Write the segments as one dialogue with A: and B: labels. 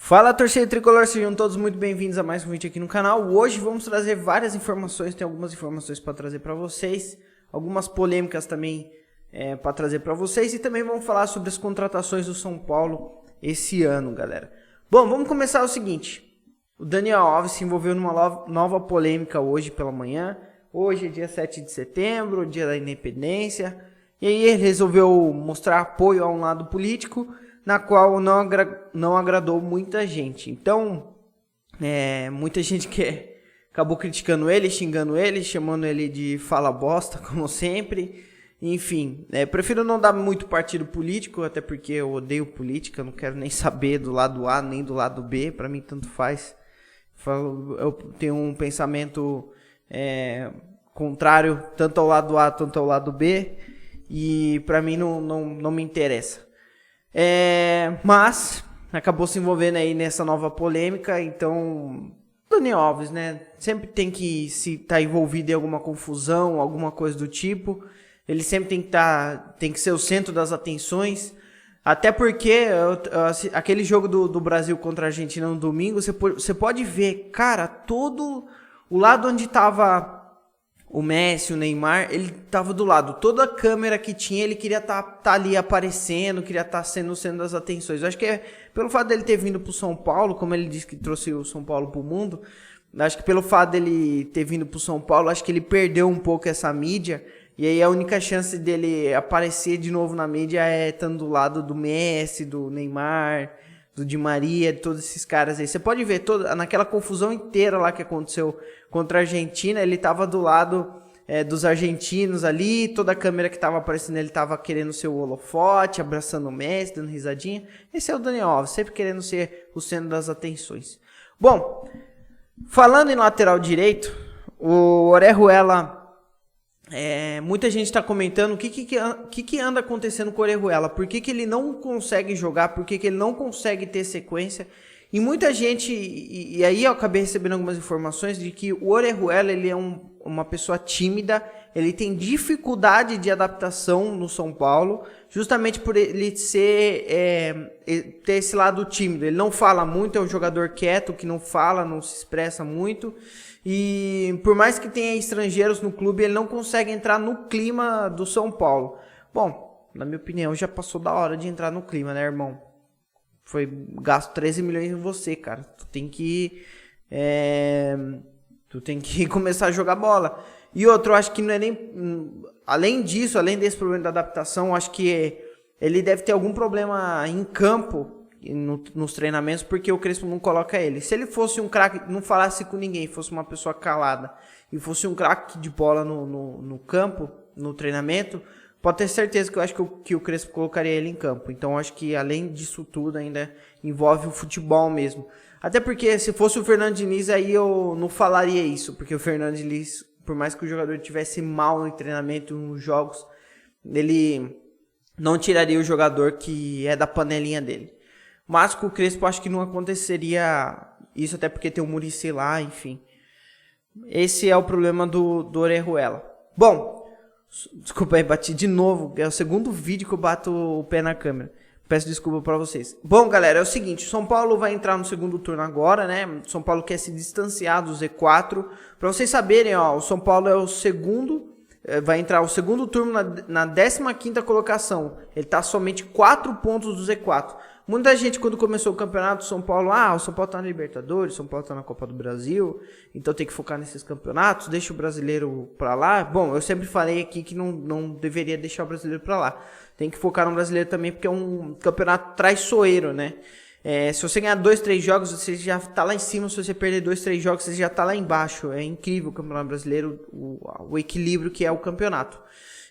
A: Fala, torcida tricolor, sejam todos muito bem-vindos a mais um vídeo aqui no canal. Hoje vamos trazer várias informações, tem algumas informações para trazer para vocês, algumas polêmicas também para trazer para vocês e também vamos falar sobre as contratações do São Paulo esse ano, galera. Bom, vamos começar o seguinte, o Daniel Alves se envolveu numa nova polêmica hoje pela manhã. Hoje é dia 7 de setembro, dia da independência, e aí ele resolveu mostrar apoio a um lado político, na qual não agradou muita gente. Então, muita gente que acabou criticando ele, xingando ele, chamando ele de fala bosta, como sempre. Enfim, prefiro não dar muito partido político, até porque eu odeio política, não quero nem saber do lado A nem do lado B, para mim tanto faz. Eu tenho um pensamento contrário tanto ao lado A quanto ao lado B, e para mim não me interessa. Mas acabou se envolvendo aí nessa nova polêmica. Então, Daniel Alves, né, sempre tem que se estar envolvido em alguma confusão, alguma coisa do tipo. Ele sempre tem que ser o centro das atenções. Até porque aquele jogo do Brasil contra a Argentina no domingo, você pode ver, cara, todo o lado onde estava o Messi, o Neymar, ele tava do lado. Toda a câmera que tinha, ele queria tá ali aparecendo, queria estar sendo o centro das atenções. Eu acho que pelo fato dele ter vindo pro São Paulo, como ele disse que trouxe o São Paulo pro mundo, acho que pelo fato dele ter vindo pro São Paulo, acho que ele perdeu um pouco essa mídia. E aí a única chance dele aparecer de novo na mídia é estando do lado do Messi, do Neymar, do Di Maria, de todos esses caras aí. Você pode ver, naquela confusão inteira lá que aconteceu contra a Argentina, ele tava do lado dos argentinos ali, toda a câmera que tava aparecendo, ele tava querendo ser o holofote, abraçando o Messi, dando risadinha. Esse é o Daniel Alves, sempre querendo ser o centro das atenções. Bom, falando em lateral direito, o Orejuela, muita gente está comentando o que anda acontecendo com o Orejuela, por que ele não consegue jogar, por que ele não consegue ter sequência. E muita gente, e aí eu acabei recebendo algumas informações de que o Orejuela, ele é uma pessoa tímida, ele tem dificuldade de adaptação no São Paulo, justamente por ele ter esse lado tímido. Ele não fala muito, é um jogador quieto, que não fala, não se expressa muito. E por mais que tenha estrangeiros no clube, ele não consegue entrar no clima do São Paulo. Bom, na minha opinião, já passou da hora de entrar no clima, né, irmão? Foi gasto 13 milhões em você, cara. Tu tem que começar a jogar bola. E outro, eu acho que não é nem... Além disso, além desse problema da adaptação, eu acho que ele deve ter algum problema em campo, nos treinamentos, porque o Crespo não coloca ele. Se ele fosse um craque, não falasse com ninguém, fosse uma pessoa calada, e fosse um craque de bola no campo, no treinamento, pode ter certeza que eu acho que o Crespo colocaria ele em campo. Então eu acho que além disso tudo ainda envolve o futebol mesmo. Até porque se fosse o Fernando Diniz, aí eu não falaria isso, porque o Fernando Diniz, por mais que o jogador estivesse mal no treinamento, nos jogos, ele não tiraria o jogador que é da panelinha dele. Mas com o Crespo acho que não aconteceria isso, até porque tem o Muricy lá, enfim. Esse é o problema do Orejuela. Bom, desculpa aí, bati de novo. É o segundo vídeo que eu bato o pé na câmera. Peço desculpa pra vocês. Bom, galera, é o seguinte. O São Paulo vai entrar no segundo turno agora, né? O São Paulo quer se distanciar do Z4. Pra vocês saberem, ó, o São Paulo é o segundo... Vai entrar o segundo turno na 15ª colocação. Ele tá somente 4 pontos do Z4. Muita gente, quando começou o campeonato, o São Paulo tá na Libertadores, o São Paulo tá na Copa do Brasil, então tem que focar nesses campeonatos, deixa o brasileiro pra lá. Bom, eu sempre falei aqui que não deveria deixar o brasileiro pra lá. Tem que focar no brasileiro também, porque é um campeonato traiçoeiro, né? Se você ganhar 2, 3 jogos, você já tá lá em cima. Se você perder 2, 3 jogos, você já tá lá embaixo. É incrível o campeonato brasileiro, o equilíbrio que é o campeonato.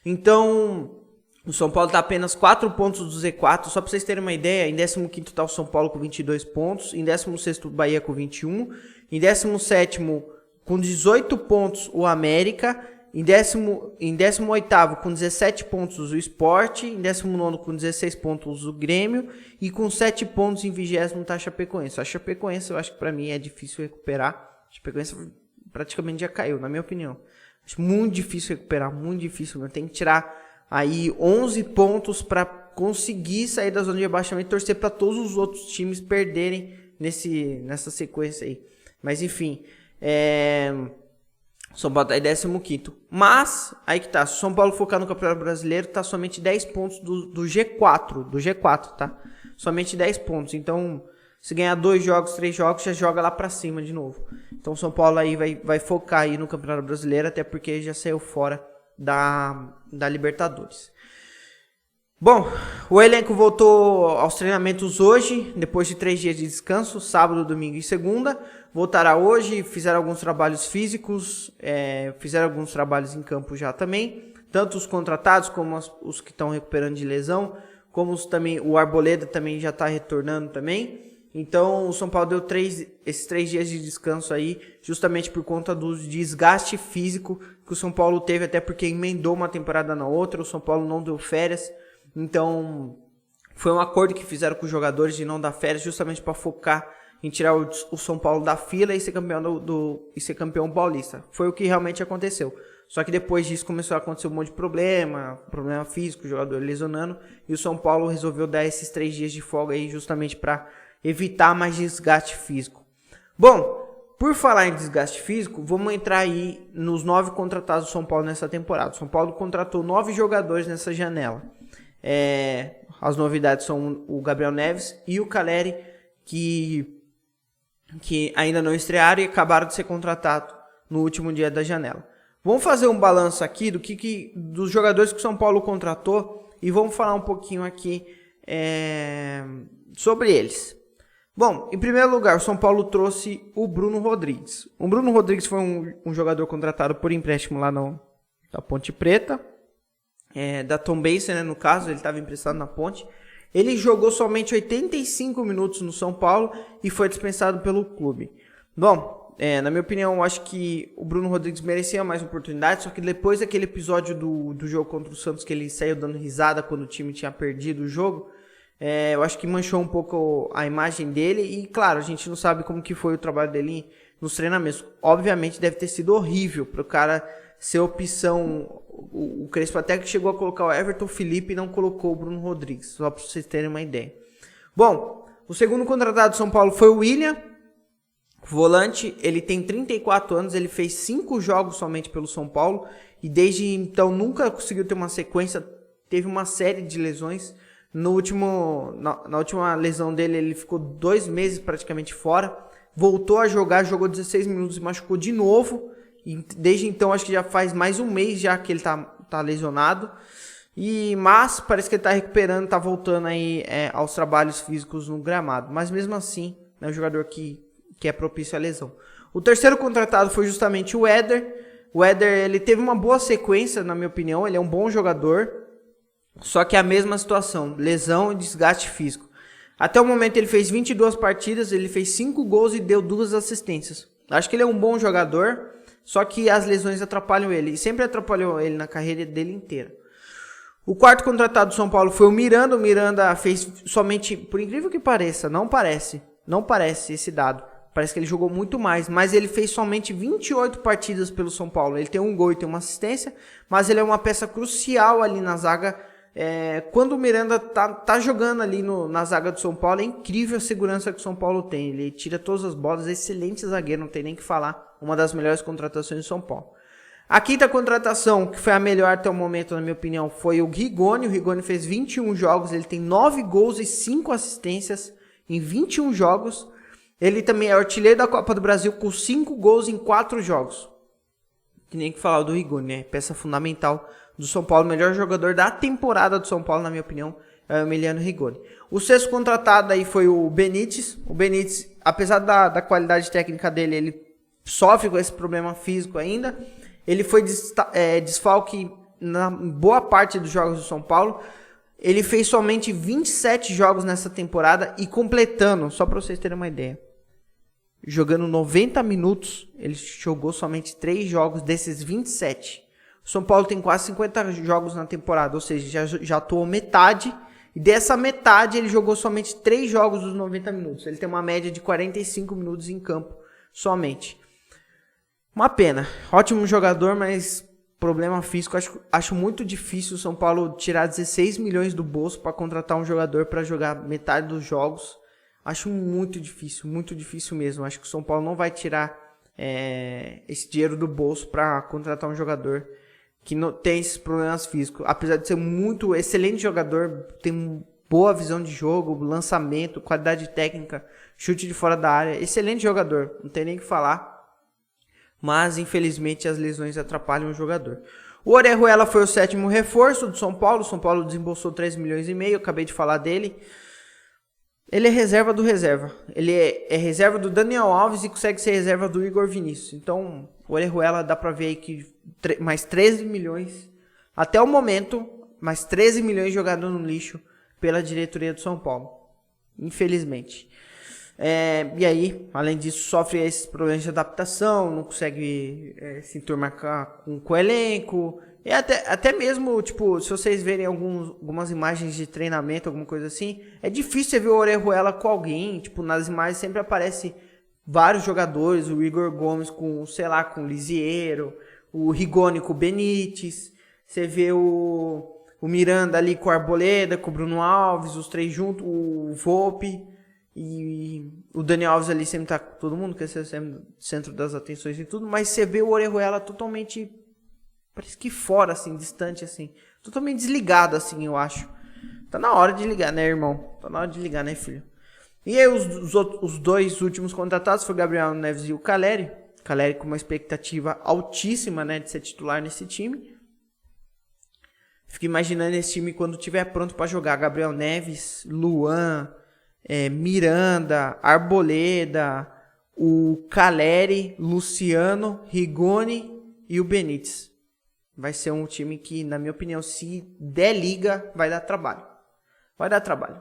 A: Então, o São Paulo tá apenas 4 pontos do Z4. Só pra vocês terem uma ideia, em 15º tá o São Paulo com 22 pontos. Em 16º o Bahia com 21. Em 17º com 18 pontos o América. Em 18º com 17 pontos o Sport, em 19º com 16 pontos o Grêmio e com 7 pontos em 20º tá a Chapecoense. A Chapecoense eu acho que pra mim é difícil recuperar. A Chapecoense praticamente já caiu, na minha opinião. Acho muito difícil recuperar, muito difícil. Né? Tem que tirar aí 11 pontos pra conseguir sair da zona de rebaixamento e torcer pra todos os outros times perderem nessa sequência aí. Mas enfim, São Paulo tá em 15º. Mas, aí que tá, se o São Paulo focar no Campeonato Brasileiro, tá somente 10 pontos do G4, tá? Somente 10 pontos. Então, se ganhar 2 jogos, 3 jogos, já joga lá pra cima de novo. Então, o São Paulo aí vai focar aí no Campeonato Brasileiro, até porque já saiu fora da Libertadores. Bom, o elenco voltou aos treinamentos hoje, depois de 3 dias de descanso, sábado, domingo e segunda. Voltará hoje, fizeram alguns trabalhos físicos, fizeram alguns trabalhos em campo já também. Tanto os contratados como os que estão recuperando de lesão, como também o Arboleda também já está retornando também. Então o São Paulo deu esses 3 dias de descanso aí, justamente por conta do desgaste físico que o São Paulo teve, até porque emendou uma temporada na outra, o São Paulo não deu férias. Então, foi um acordo que fizeram com os jogadores de não dar férias, justamente para focar em tirar o São Paulo da fila e ser campeão e ser campeão paulista. Foi o que realmente aconteceu. Só que depois disso começou a acontecer um monte de problema físico, o jogador lesionando, e o São Paulo resolveu dar esses 3 dias de folga aí justamente para evitar mais desgaste físico. Bom, por falar em desgaste físico, vamos entrar aí nos 9 contratados do São Paulo nessa temporada. O São Paulo contratou 9 jogadores nessa janela. As novidades são o Gabriel Neves e o Caleri, que ainda não estrearam e acabaram de ser contratados no último dia da janela. Vamos fazer um balanço aqui dos jogadores que o São Paulo contratou e vamos falar um pouquinho aqui sobre eles. Bom, em primeiro lugar, o São Paulo trouxe o Bruno Rodrigues. O Bruno Rodrigues foi um jogador contratado por empréstimo lá da Ponte Preta. Da Tombense, né, no caso, ele estava emprestado na Ponte. Ele jogou somente 85 minutos no São Paulo e foi dispensado pelo clube. Bom, na minha opinião, eu acho que o Bruno Rodrigues merecia mais oportunidade, só que depois daquele episódio do jogo contra o Santos, que ele saiu dando risada quando o time tinha perdido o jogo, eu acho que manchou um pouco a imagem dele. E claro, a gente não sabe como que foi o trabalho dele nos treinamentos. Obviamente deve ter sido horrível para o cara ser opção. O Crespo até que chegou a colocar o Everton Felipe e não colocou o Bruno Rodrigues, só para vocês terem uma ideia. Bom, o segundo contratado do São Paulo foi o William, volante. Ele tem 34 anos, ele fez 5 jogos somente pelo São Paulo e desde então nunca conseguiu ter uma sequência, teve uma série de lesões. Na última lesão dele, ele ficou 2 meses praticamente fora, voltou a jogar, jogou 16 minutos e machucou de novo. E desde então, acho que já faz mais um mês já que ele tá lesionado. Mas parece que ele tá recuperando, tá voltando aí aos trabalhos físicos no gramado. Mas mesmo assim, é um jogador que é propício à lesão. O terceiro contratado foi justamente o Éder. O Éder, ele teve uma boa sequência, na minha opinião. Ele é um bom jogador. Só que é a mesma situação, lesão e desgaste físico. Até o momento ele fez 22 partidas, ele fez 5 gols e deu 2 assistências. Acho que ele é um bom jogador. Só que as lesões atrapalham ele. E sempre atrapalhou ele na carreira dele inteira. O quarto contratado do São Paulo foi o Miranda. O Miranda fez somente, por incrível que pareça, não parece esse dado. Parece que ele jogou muito mais. Mas ele fez somente 28 partidas pelo São Paulo. Ele tem 1 gol e tem uma assistência. Mas ele é uma peça crucial ali na zaga. Quando o Miranda tá jogando ali na zaga do São Paulo, é incrível a segurança que o São Paulo tem. Ele tira todas as bolas, excelente zagueiro, não tem nem que falar. Uma das melhores contratações do São Paulo. A quinta contratação, que foi a melhor até o momento, na minha opinião, foi o Rigoni. O Rigoni fez 21 jogos, ele tem 9 gols e 5 assistências em 21 jogos. Ele também é artilheiro da Copa do Brasil com 5 gols em 4 jogos. Que nem que falar do Rigoni, né? Peça fundamental do São Paulo, melhor jogador da temporada do São Paulo, na minha opinião, é o Emiliano Rigoni. O sexto contratado aí foi o Benítez. O Benítez, apesar da qualidade técnica dele, ele sofre com esse problema físico ainda. Ele foi desfalque na boa parte dos jogos do São Paulo. Ele fez somente 27 jogos nessa temporada e completando, só para vocês terem uma ideia, jogando 90 minutos, ele jogou somente 3 jogos desses 27. O São Paulo tem quase 50 jogos na temporada, ou seja, já atuou metade. E dessa metade ele jogou somente 3 jogos dos 90 minutos. Ele tem uma média de 45 minutos em campo somente. Uma pena. Ótimo jogador, mas problema físico. Acho muito difícil o São Paulo tirar 16 milhões do bolso para contratar um jogador para jogar metade dos jogos. Acho muito difícil mesmo. Acho que o São Paulo não vai tirar esse dinheiro do bolso para contratar um jogador que não tem esses problemas físicos. Apesar de ser muito excelente jogador, tem boa visão de jogo, lançamento, qualidade técnica, chute de fora da área. Excelente jogador, não tem nem o que falar. Mas, infelizmente, as lesões atrapalham o jogador. O Orejuela foi o 7º reforço do São Paulo. O São Paulo desembolsou 3,5 milhões. Eu acabei de falar dele. Ele é reserva do reserva. Ele é reserva do Daniel Alves e consegue ser reserva do Igor Vinícius. Então, o Orejuela dá pra ver aí que mais 13 milhões. Até o momento, mais 13 milhões jogados no lixo pela diretoria do São Paulo. Infelizmente. E aí, além disso, sofre esses problemas de adaptação, não consegue se enturmar com o elenco. E até mesmo, tipo, se vocês verem algumas imagens de treinamento, alguma coisa assim, é difícil você ver o Orejuela com alguém. Tipo, nas imagens sempre aparece vários jogadores, o Igor Gomes com, sei lá, com o Lisiero, o Rigoni com o Benítez, você vê o Miranda ali com o Arboleda, com o Bruno Alves, os três juntos, o Volpi, e o Daniel Alves ali sempre tá com todo mundo, quer ser sempre centro das atenções e tudo, mas você vê o Orejuela totalmente, parece que fora, assim, distante, assim, totalmente desligado, assim, eu acho. Tá na hora de ligar, né, irmão? Tá na hora de ligar, né, filho? E aí os dois últimos contratados foi o Gabriel Neves e o Caleri. Caleri com uma expectativa altíssima, né, de ser titular nesse time. Fico imaginando esse time quando estiver pronto para jogar. Gabriel Neves, Luan, Miranda, Arboleda, o Caleri, Luciano, Rigoni e o Benítez. Vai ser um time que, na minha opinião, se der liga, vai dar trabalho. Vai dar trabalho.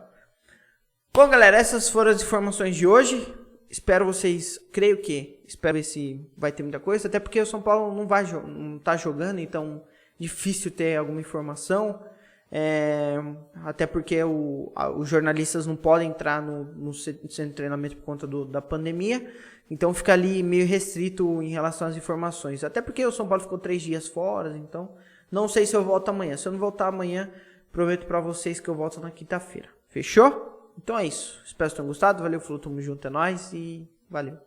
A: Bom, galera, essas foram as informações de hoje. Espero ver se vai ter muita coisa. Até porque o São Paulo não tá jogando, então difícil ter alguma informação. Até porque os jornalistas não podem entrar no centro de treinamento por conta da pandemia. Então fica ali meio restrito em relação às informações. Até porque o São Paulo ficou 3 dias fora. Então não sei se eu volto amanhã. Se eu não voltar amanhã, prometo pra vocês que eu volto na quinta-feira. Fechou? Então é isso. Espero que tenham gostado. Valeu, falou, tamo junto, é nóis e valeu.